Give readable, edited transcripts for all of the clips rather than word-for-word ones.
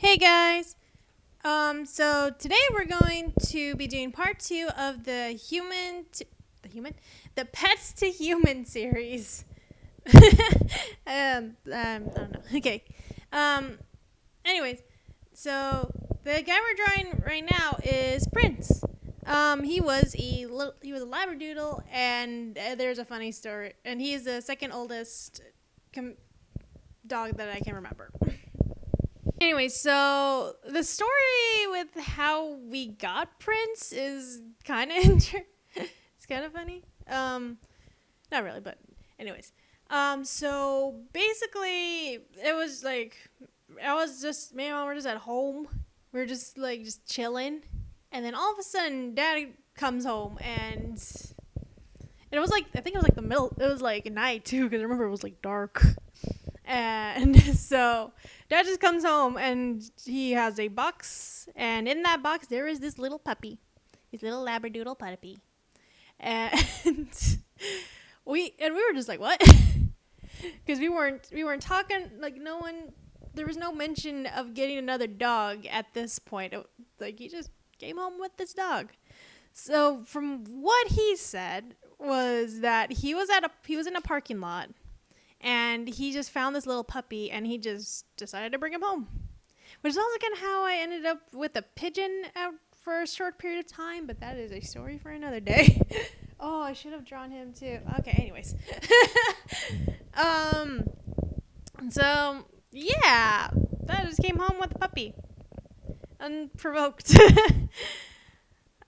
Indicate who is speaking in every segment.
Speaker 1: Hey guys! So today we're going to be doing part 2 of the Pets to Human series. I don't know. Okay. Um, anyways, so the guy we're drawing right now is Prince. He was a labradoodle, and there's a funny story. And he's the second oldest dog that I can remember. Anyway, so the story with how we got Prince is kind of it's kind of funny. Not really, but anyways. So basically, it was like I was just me and mom were just at home. We were just chilling, and then all of a sudden, Dad comes home, and it was like I think it was like the middle. It was like night too, because I remember it was like dark. And so Dad just comes home and he has a box, and in that box there is this little puppy, this little labradoodle puppy, and we were just like, what? Because we weren't talking, like, no one, there was no mention of getting another dog at this point. Like, he just came home with this dog. So from what he said was that he was in a parking lot, and he just found this little puppy, and he just decided to bring him home, which is also kind of how I ended up with a pigeon for a short period of time, but that is a story for another day. Oh, I should have drawn him too. Okay, anyways. um so yeah, that just came home with a puppy unprovoked.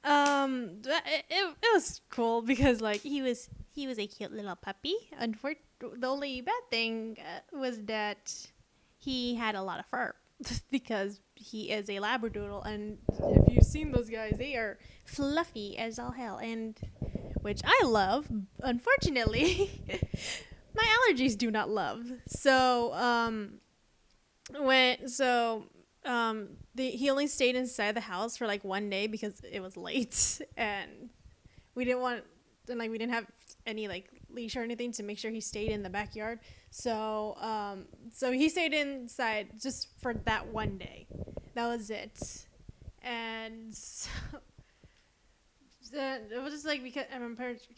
Speaker 1: It was cool because, like, he was a cute little puppy. The only bad thing was that he had a lot of fur because he is a labradoodle, and if you've seen those guys, they are fluffy as all hell, and which I love. Unfortunately, my allergies do not love. So when so he only stayed inside the house for like one day because it was late, and we didn't want and like we didn't have any like leash or anything to make sure he stayed in the backyard. So he stayed inside just for that one day. That was it. And so, it was just like because my parents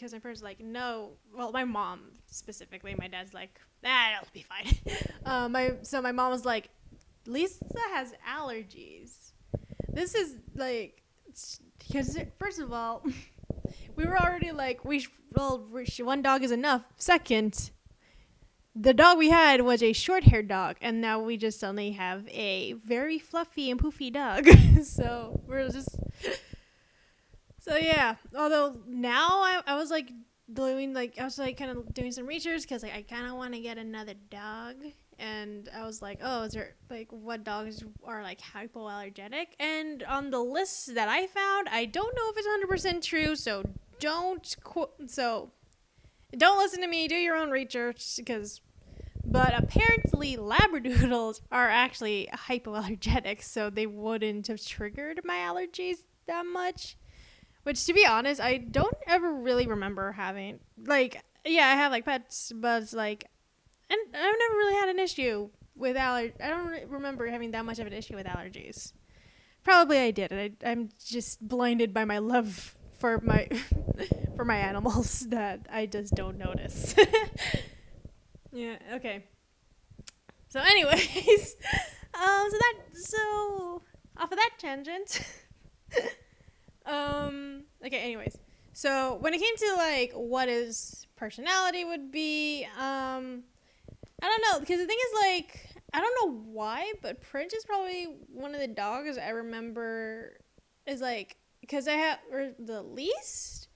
Speaker 1: were like, no, well, my mom specifically, my dad's like, it'll be fine. My mom was like, Lisa has allergies. This is like, because first of all, we were already like, one dog is enough. Second, the dog we had was a short-haired dog, and now we just suddenly have a very fluffy and poofy dog. So we're just, so yeah. Although now I was like I was like kind of doing some research because like I kind of want to get another dog. And I was like, oh, is there like what dogs are like hypoallergenic? And on the list that I found, I don't know if it's 100% true, so so don't listen to me. Do your own research, but apparently labradoodles are actually hypoallergenic, so they wouldn't have triggered my allergies that much. Which, to be honest, I don't ever really remember having, like, yeah, I have like pets, but it's like, and I've never really had an issue with allergies. I don't remember having that much of an issue with allergies. Probably I did. I'm just blinded by my love for my for my animals that I just don't notice. Yeah. Okay. So, anyways, so off of that tangent. Okay. Anyways, so when it came to like what his personality would be, I don't know, because the thing is, like, I don't know why, but Prince is probably one of the dogs I remember is like, because I have or the least.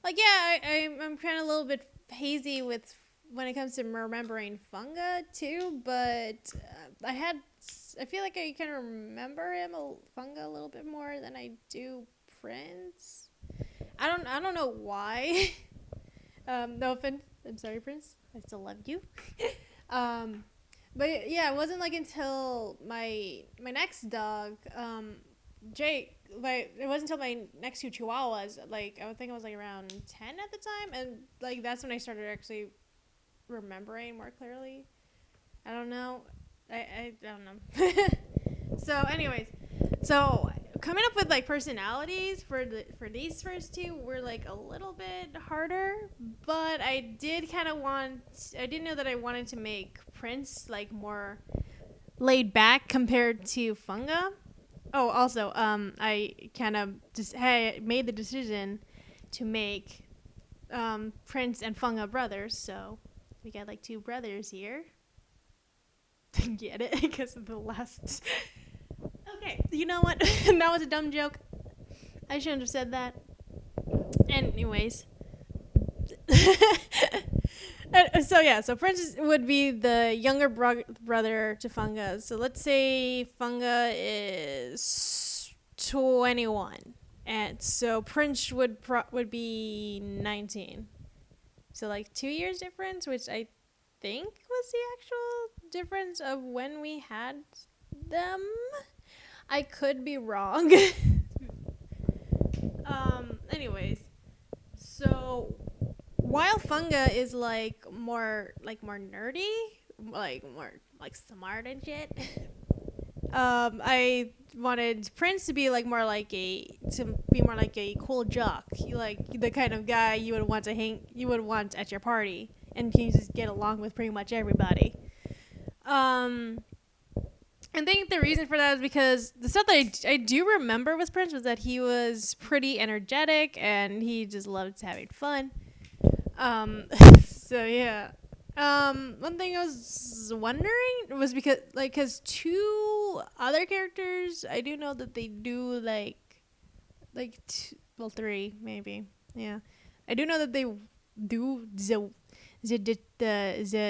Speaker 1: Like, yeah, I'm kind of a little bit hazy with when it comes to remembering Funga too, but I feel like I kind of remember Funga a little bit more than I do Prince. I don't know why. No offense. I'm sorry, Prince. I still love you. um, but yeah, it wasn't like until my next dog, Jake. Like, it wasn't until my next two Chihuahuas. Like, I would think I was like around 10 at the time, and like that's when I started actually remembering more clearly. I don't know. I don't know. So, anyways, so coming up with like personalities for these first two were like a little bit harder, but I did know that I wanted to make Prince like more laid back compared to Funga. Oh, also, I kind of just made the decision to make Prince and Funga brothers, so we got like two brothers here. Get it? Because of the last. Okay, you know what? That was a dumb joke. I shouldn't have said that. Anyways. So yeah, so Prince would be the younger brother to Funga. So let's say Funga is 21, and so Prince would be 19. So like 2 years difference, which I think was the actual difference of when we had them. I could be wrong. Anyways, so while Funga is more nerdy, like more like smart and shit. I wanted Prince to be more like a cool jock, like the kind of guy you would want at your party, and can just get along with pretty much everybody. Um, I think the reason for that is because the stuff that I do remember with Prince was that he was pretty energetic and he just loved having fun. Um, so yeah. One thing I was wondering was because two other characters, I do know that they do three maybe, yeah. I do know that they do the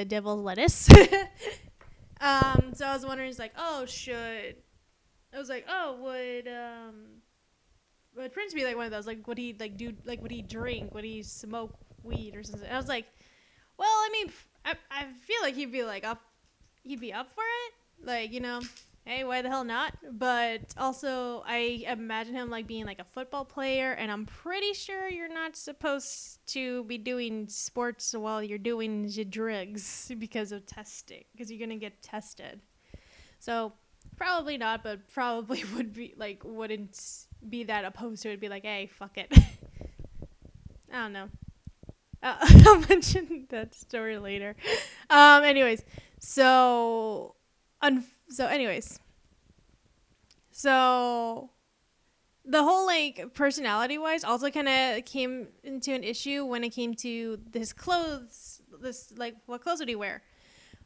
Speaker 1: devil's lettuce. So I was wondering, it's like, I was like, would Prince be like one of those? Like, would he would he drink? Would he smoke weed or something? And I was like, well, I mean, I feel like he'd be up for it. Like, hey, why the hell not? But also, I imagine him like being like a football player, and I'm pretty sure you're not supposed to be doing sports while you're doing your drugs because of testing, because you're gonna get tested. So probably not, but probably wouldn't be that opposed to it. Be like, hey, fuck it. I don't know. I'll mention that story later. Anyways, so, anyways, so the whole like personality wise also kind of came into an issue when it came to his clothes. This like what clothes would he wear?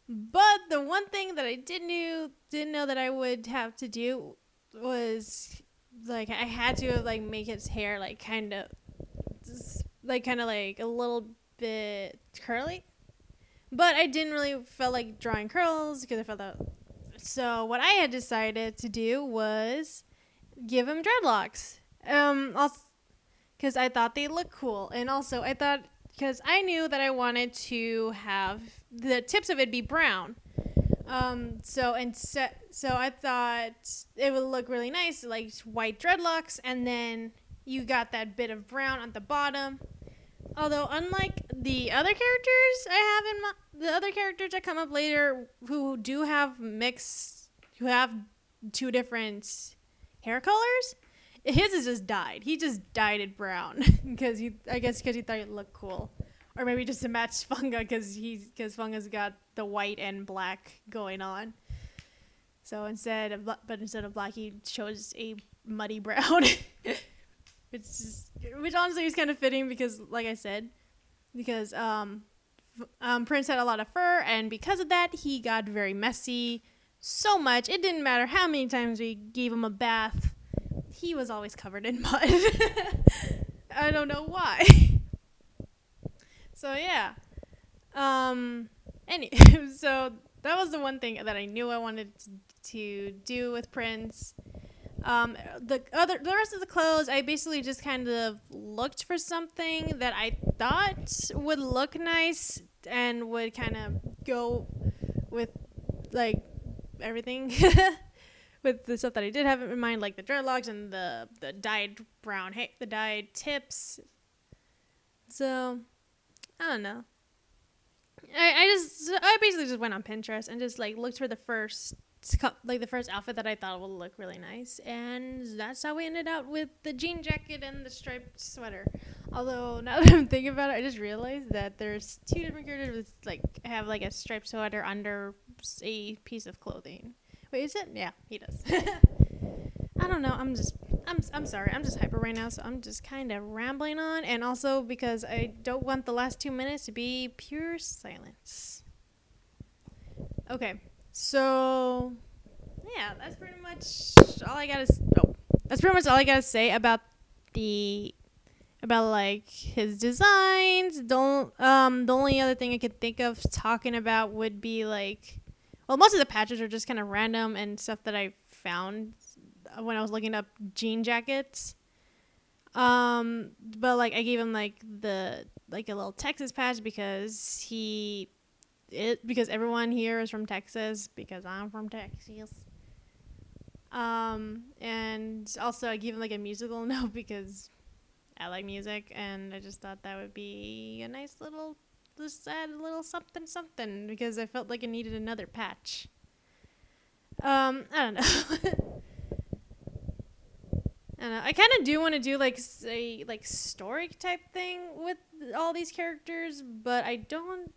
Speaker 1: But the one thing that I didn't know that I would have to do was like I had to like make his hair like kind of like a little bit curly. But I didn't really feel like drawing curls because I felt that. So what I had decided to do was give him dreadlocks. Also because I thought they looked cool, and also I thought because I knew that I wanted to have the tips of it be brown. So I thought it would look really nice, like white dreadlocks, and then you got that bit of brown on the bottom. Although, unlike the other characters the other characters that come up later who who have two different hair colors, his is just dyed. He just dyed it brown I guess because he thought it looked cool, or maybe just to match Funga because Funga's got the white and black going on. So instead of black, he chose a muddy brown. Which honestly is kind of fitting because, like I said, because Prince had a lot of fur, and because of that, he got very messy. So much it didn't matter how many times we gave him a bath, he was always covered in mud. I don't know why. So yeah. So that was the one thing that I knew I wanted to do with Prince. The rest of the clothes, I basically just kind of looked for something that I thought would look nice and would kind of go with like everything with the stuff that I did have in mind, like the dreadlocks and the dyed brown hair, the dyed tips. So I don't know. I basically just went on Pinterest and just like looked for the first like the first outfit that I thought would look really nice, and that's how we ended up with the jean jacket and the striped sweater. Although now that I'm thinking about it, I just realized that there's two different characters with like have like a striped sweater under a piece of clothing. Wait, is it? Yeah, he does. I don't know. I'm sorry. I'm just hyper right now, so I'm just kind of rambling on, and also because I don't want the last 2 minutes to be pure silence. Okay. So, yeah, that's pretty much all I gotta. That's pretty much all I gotta say about like his designs. The only other thing I could think of talking about would be like, well, most of the patches are just kind of random and stuff that I found when I was looking up jean jackets. But like I gave him like a little Texas patch because because everyone here is from Texas because I'm from Texas. And also I gave him like a musical note because I like music and I just thought that would be a nice little, just add a little something something because I felt like I needed another patch. I don't know. I don't know. I kind of do want to do like a like story type thing with all these characters, but I don't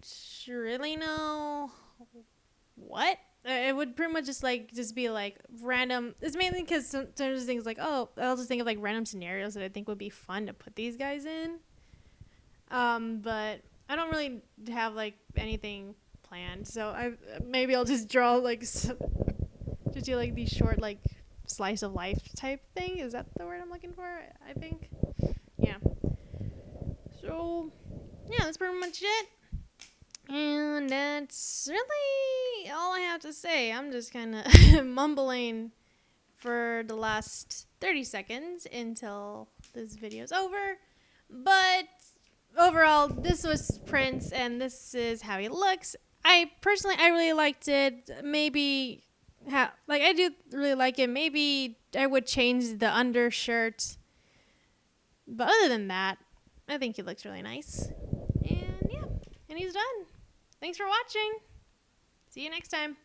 Speaker 1: really know what. It would pretty much just be like random. It's mainly because sometimes things like, oh, I'll just think of like random scenarios that I think would be fun to put these guys in. But I don't really have like anything planned, so maybe I'll just draw like just do like these short like slice of life type thing. Is that the word I'm looking for? I think. Yeah. So yeah, that's pretty much it. And that's really all I have to say. I'm just kind of mumbling for the last 30 seconds until this video's over. But overall, this was Prince, and this is how he looks. I really liked it. Maybe, I do really like it. Maybe I would change the undershirt. But other than that, I think he looks really nice. And yeah, and he's done. Thanks for watching. See you next time.